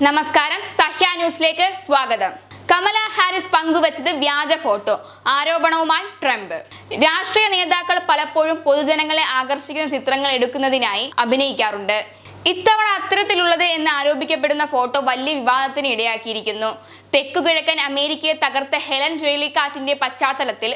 നമസ്കാരം, സഹ്യ ന്യൂസിലേക്ക് സ്വാഗതം. കമല ഹാരിസ് പങ്കുവച്ചത് വ്യാജ ഫോട്ടോ, ആരോപണവുമായി ട്രംപ്. രാഷ്ട്രീയ നേതാക്കൾ പലപ്പോഴും പൊതുജനങ്ങളെ ആകർഷിക്കുന്ന ചിത്രങ്ങൾ എടുക്കുന്നതിനായി അഭിനയിക്കാറുണ്ട്. ഇത്തവണ അത്തരത്തിലുള്ളത് എന്ന് ആരോപിക്കപ്പെടുന്ന ഫോട്ടോ വലിയ വിവാദത്തിന് ഇടയാക്കിയിരിക്കുന്നു. തെക്കുകിഴക്കൻ അമേരിക്കയെ തകർത്ത ഹെലൻ ചുഴലിക്കാറ്റിന്റെ പശ്ചാത്തലത്തിൽ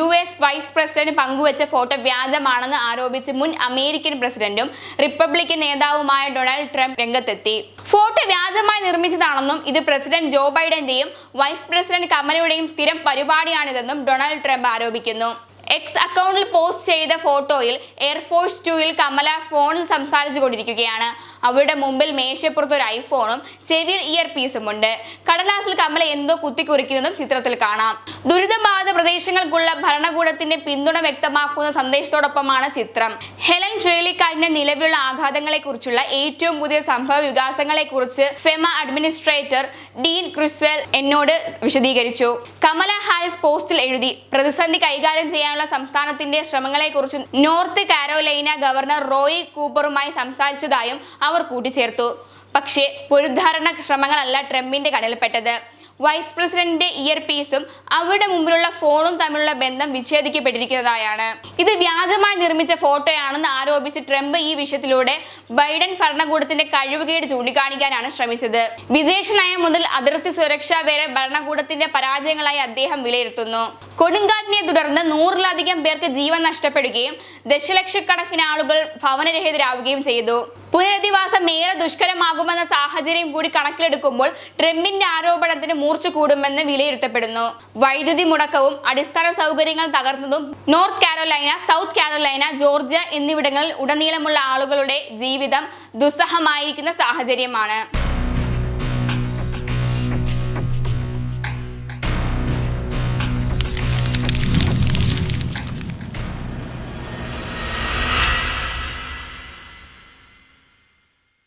US വൈസ് പ്രസിഡന്റ് പങ്കുവച്ച ഫോട്ടോ വ്യാജമാണെന്ന് ആരോപിച്ച് മുൻ അമേരിക്കൻ പ്രസിഡന്റും റിപ്പബ്ലിക്കൻ നേതാവുമായ ഡൊണാൾഡ് ട്രംപ് രംഗത്തെത്തി. ഫോട്ടോ വ്യാജമായി നിർമ്മിച്ചതാണെന്നും ഇത് പ്രസിഡന്റ് ജോ ബൈഡന്റെയും വൈസ് പ്രസിഡന്റ് കമലയുടെയും സ്ഥിരം പരിപാടിയാണിതെന്നും ഡൊണാൾഡ് ട്രംപ് ആരോപിക്കുന്നു. എക്സ് അക്കൗണ്ടിൽ പോസ്റ്റ് ചെയ്ത ഫോട്ടോയിൽ എയർഫോഴ്സ് 2-ൽ കമല ഫോണിൽ സംസാരിച്ചു കൊണ്ടിരിക്കുകയാണ്. അവരുടെ മുമ്പിൽ മേശപ്പുറത്ത് ഒരു ഐഫോണും ചെവിയിൽ ഇയർ പീസും ഉണ്ട്. കടലാസിൽ കമല എന്തോ കുത്തിക്കുറിക്കുന്നതും ചിത്രത്തിൽ കാണാം. ദുരിതബാധിത പ്രദേശങ്ങൾക്കുള്ള ഭരണകൂടത്തിന്റെ പിന്തുണ വ്യക്തമാക്കുന്ന സന്ദേശത്തോടൊപ്പമാണ് ചിത്രം. ഹെലൻ ചുഴലിക്കാറ്റിന്റെ നിലവിലുള്ള ആഘാതങ്ങളെക്കുറിച്ചുള്ള ഏറ്റവും പുതിയ സംഭവ വികാസങ്ങളെക്കുറിച്ച് ഫെമ അഡ്മിനിസ്ട്രേറ്റർ ഡീൻ ക്രിസ്വെൽ എന്നോട് വിശദീകരിച്ചു. കമല ഹാരിസ് പോസ്റ്റിൽ എഴുതി, പ്രതിസന്ധി കൈകാര്യം ചെയ്യാനുള്ള സംസ്ഥാനത്തിന്റെ ശ്രമങ്ങളെക്കുറിച്ച് നോർത്ത് കാരോലൈന ഗവർണർ റോയി കൂപ്പറുമായി സംസാരിച്ചതായും അവർ കൂട്ടിച്ചേർത്തു. പക്ഷേ പുനരുദ്ധാരണ ശ്രമങ്ങളല്ല ട്രംപിന്റെ കടലിൽപ്പെട്ടത്. വൈസ് പ്രസിഡന്റിന്റെ ഇയർ പീസും അവരുടെ മുമ്പിലുള്ള ഫോണും തമ്മിലുള്ള ബന്ധം വിച്ഛേദിക്കപ്പെട്ടിരിക്കുന്നതായാണ്. ഇത് വ്യാജമായി നിർമ്മിച്ച ഫോട്ടോയാണെന്ന് ആരോപിച്ച് ട്രംപ് ഈ വിഷയത്തിലൂടെ ബൈഡൻ ഭരണകൂടത്തിന്റെ കഴിവുകേട് ചൂണ്ടിക്കാണിക്കാനാണ് ശ്രമിച്ചത്. വിദേശ നയം മുതൽ അതിർത്തി സുരക്ഷ വരെ ഭരണകൂടത്തിന്റെ പരാജയങ്ങളായി അദ്ദേഹം വിലയിരുത്തുന്നു. കൊടുങ്കാറ്റിനെ തുടർന്ന് 100-ലധികം പേർക്ക് ജീവൻ നഷ്ടപ്പെടുകയും ദശലക്ഷക്കണക്കിന് ആളുകൾ ഭവനരഹിതരാവുകയും ചെയ്തു. പുനരധിവാസം ഏറെ ദുഷ്കരമാകുമെന്ന സാഹചര്യം കൂടി കണക്കിലെടുക്കുമ്പോൾ ട്രംപിന്റെ ആരോപണത്തിന് മൂർച്ച കൂടുമെന്ന് വിലയിരുത്തപ്പെടുന്നു. വൈദ്യുതി മുടക്കവും അടിസ്ഥാന സൗകര്യങ്ങൾ തകർന്നതും north Carolina, south Carolina, Georgia എന്നിവിടങ്ങളിൽ ഉടനീളമുള്ള ആളുകളുടെ ജീവിതം ദുസ്സഹമായിരിക്കുന്ന സാഹചര്യമാണ്.